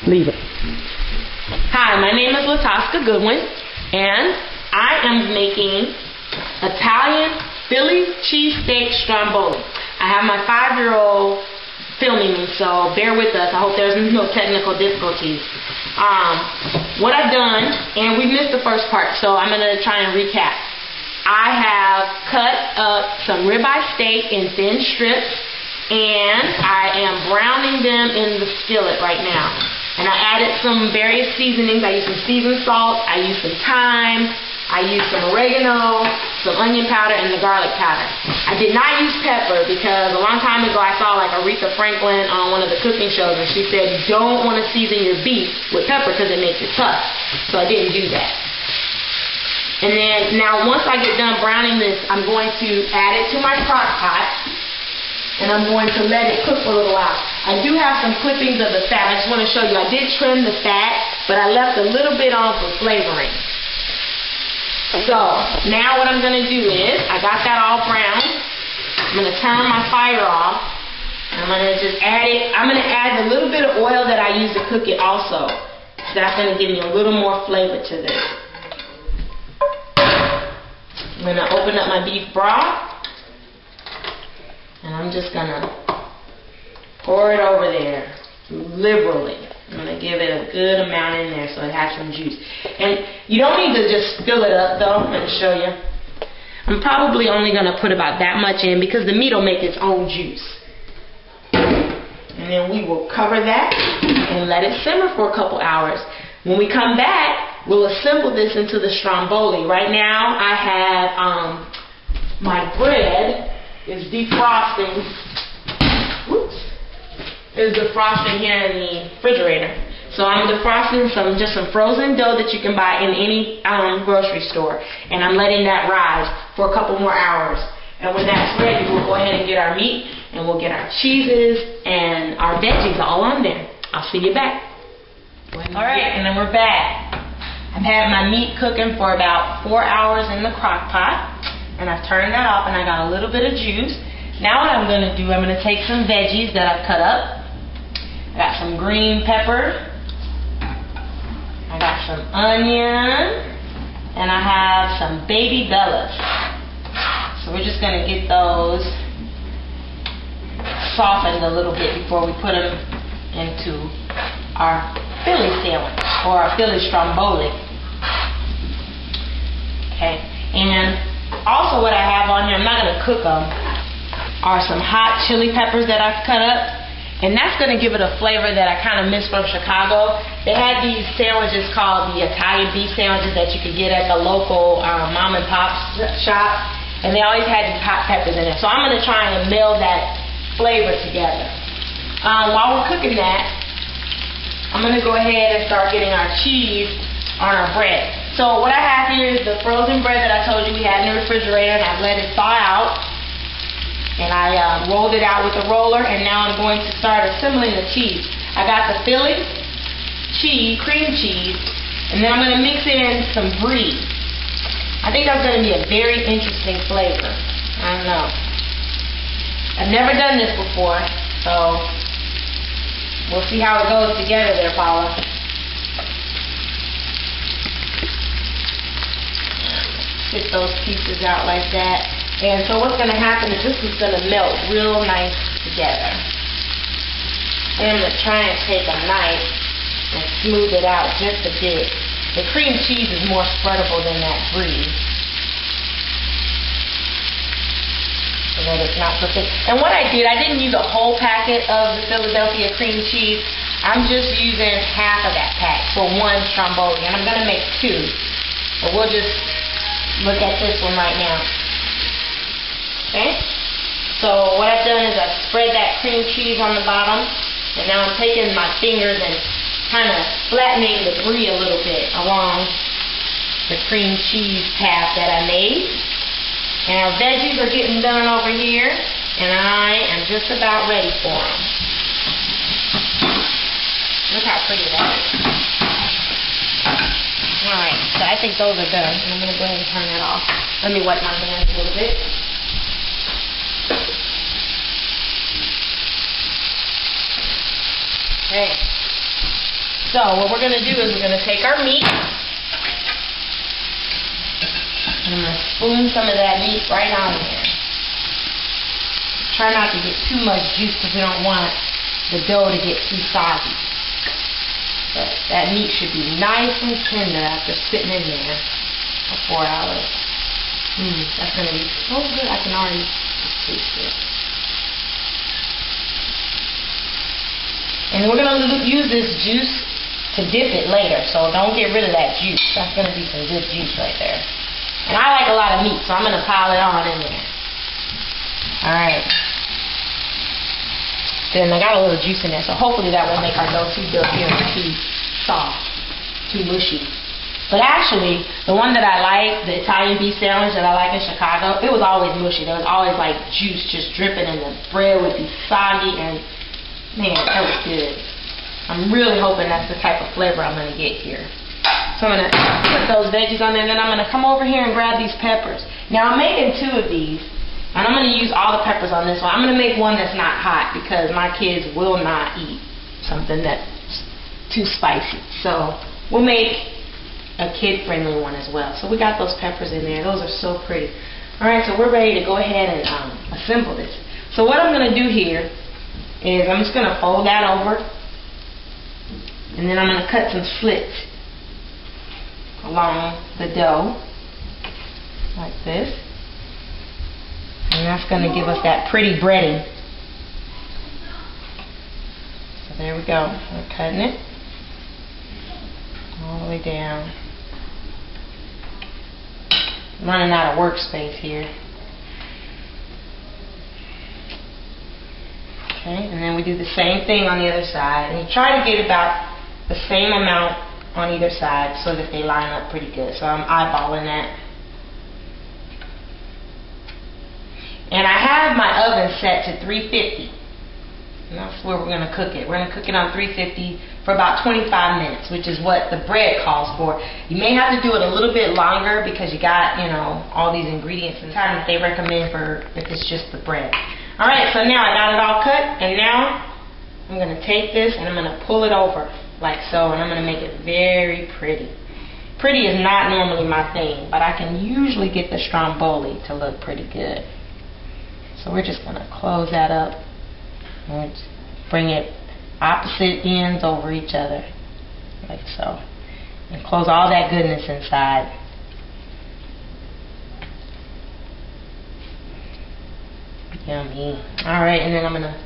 Leave it. Hi, my name is Latoska Goodwin, and I am making Italian Philly Cheesesteak Stromboli. I have my 5-year-old filming me, so bear with us. I hope there's no technical difficulties. What I've done, and we missed the first part, so I'm going to try and recap. I have cut up some ribeye steak in thin strips, and I am browning them in the skillet right now. And I added some various seasonings. I used some seasoned salt, I used some thyme, I used some oregano, some onion powder, and the garlic powder. I did not use pepper because a long time ago I saw like Aretha Franklin on one of the cooking shows, and she said you don't want to season your beef with pepper because it makes it tough. So I didn't do that. And then now once I get done browning this, I'm going to add it to my crock pot. And I'm going to let it cook for a little while. I do have some clippings of the fat. I just want to show you. I did trim the fat, but I left a little bit on for flavoring. So now what I'm going to do is, I got that all browned. I'm going to turn my fire off. And I'm going to just add it. I'm going to add the little bit of oil that I use to cook it also. That's going to give me a little more flavor to this. I'm going to open up my beef broth. And I'm just going to pour it over there liberally. I'm going to give it a good amount in there so it has some juice. And you don't need to just fill it up though. I'm going to show you. I'm probably only going to put about that much in because the meat will make its own juice. And then we will cover that and let it simmer for a couple hours. When we come back, we'll assemble this into the stromboli. Right now I have my bread is defrosting. Whoops. Is defrosting here in the refrigerator. So I'm defrosting just some frozen dough that you can buy in any grocery store, and I'm letting that rise for a couple more hours. And when that's ready, we'll go ahead and get our meat, and we'll get our cheeses and our veggies all on there. I'll see you back. All right, and then we're back. I've had my meat cooking for about 4 hours in the crock pot. And I've turned that off, and I got a little bit of juice. Now what I'm going to do, I'm going to take some veggies that I've cut up. I got some green pepper. I got some onion. And I have some baby bellas. So we're just going to get those softened a little bit before we put them into our Philly sandwich, or our Philly stromboli. Okay, and also what I have on here, I'm not going to cook them, are some hot chili peppers that I've cut up. And that's going to give it a flavor that I kind of miss from Chicago. They had these sandwiches called the Italian beef sandwiches that you could get at the local mom and pop shop. And they always had these hot peppers in it. So I'm going to try and meld that flavor together. While we're cooking that, I'm going to go ahead and start getting our cheese on our bread. So what I have here is the frozen bread that I told you we had in the refrigerator, and I've let it thaw out. And I rolled it out with a roller, and now I'm going to start assembling the cheese. I got the Philly cheese, cream cheese, and then I'm going to mix in some brie. I think that's going to be a very interesting flavor. I don't know. I've never done this before, so we'll see how it goes together there, Paula. Get those pieces out like that. And so what's going to happen is this is going to melt real nice together. And I'm going to try and take a knife and smooth it out just a bit. The cream cheese is more spreadable than that brie. So that it's not so thick. And what I did, I didn't use a whole packet of the Philadelphia cream cheese. I'm just using half of that pack for one stromboli. And I'm going to make 2. But we'll just look at this one right now. Okay? So what I've done is I've spread that cream cheese on the bottom, and now I'm taking my fingers and kind of flattening the brie a little bit along the cream cheese path that I made. And our veggies are getting done over here, and I am just about ready for them. Look how pretty that is. Alright, so I think those are done. I'm going to go ahead and turn that off. Let me wipe my hands a little bit. Okay. So what we're going to do is we're going to take our meat. I'm going to spoon some of that meat right on there. Try not to get too much juice because we don't want the dough to get too soggy. But that meat should be nice and tender after sitting in there for 4 hours. That's going to be so good. I can already taste it. And we're going to use this juice to dip it later, so don't get rid of that juice. That's going to be some good juice right there. And I like a lot of meat, so I'm going to pile it on in there. Alright. Then I got a little juice in there, so hopefully that won't make our dough too dirty or too soft, too mushy. But actually, the one that I like, the Italian beef sandwich that I like in Chicago, it was always mushy. There was always like juice just dripping, and the bread would be soggy, and man, that was good. I'm really hoping that's the type of flavor I'm going to get here. So I'm going to put those veggies on there, and then I'm going to come over here and grab these peppers. Now I'm making 2 of these, and I'm going to use all the peppers on this one. I'm going to make one that's not hot because my kids will not eat something that's too spicy. So we'll make a kid-friendly one as well. So we got those peppers in there. Those are so pretty. Alright, so we're ready to go ahead and assemble this. So what I'm going to do here is I'm just going to fold that over, and then I'm going to cut some slits along the dough like this, and that's going to give us that pretty breading. So there we go. We're cutting it all the way down. I'm running out of workspace here. Okay, and then we do the same thing on the other side. And you try to get about the same amount on either side so that they line up pretty good. So I'm eyeballing that. And I have my oven set to 350. And that's where we're going to cook it. We're going to cook it on 350 for about 25 minutes, which is what the bread calls for. You may have to do it a little bit longer because you got, you know, all these ingredients and time that they recommend for if it's just the bread. Alright, so now I got it all cut, and now I'm going to take this and I'm going to pull it over like so, and I'm going to make it very pretty. Pretty is not normally my thing, but I can usually get the stromboli to look pretty good. So we're just going to close that up and bring it opposite ends over each other like so, and close all that goodness inside. Yummy. Alright, and then I'm going to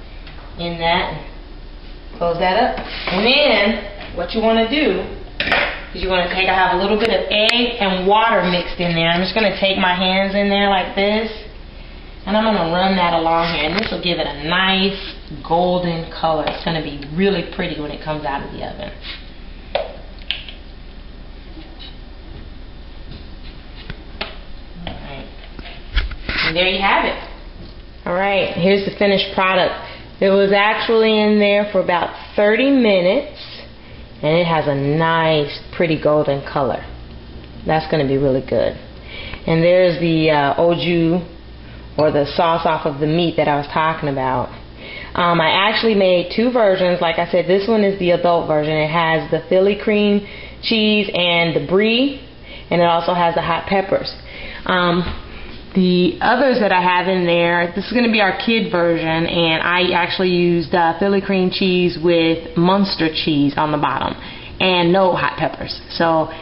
end that and close that up. And then what you want to do is you want to take, I have a little bit of egg and water mixed in there. I'm just going to take my hands in there like this, and I'm going to run that along here, and this will give it a nice golden color. It's going to be really pretty when it comes out of the oven. Alright, and there you have it. Alright, here's the finished product. It was actually in there for about 30 minutes, and it has a nice, pretty golden color. That's going to be really good. And there's the au jus, or the sauce off of the meat that I was talking about. I actually made 2 versions. Like I said, this one is the adult version. It has the Philly cream cheese and the brie, and it also has the hot peppers. The others that I have in there, this is going to be our kid version, and I actually used Philly cream cheese with Munster cheese on the bottom and no hot peppers. So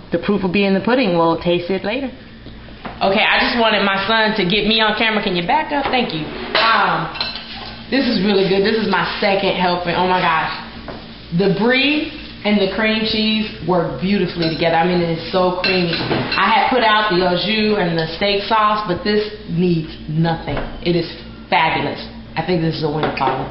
the proof will be in the pudding. We'll taste it later. Okay, I just wanted my son to get me on camera. Can you back up? Thank you. This is really good. This is my second helping. Oh my gosh. The brie and the cream cheese work beautifully together. I mean, it is so creamy. I had put out the au jus and the steak sauce, but this needs nothing. It is fabulous. I think this is a winner, Paula.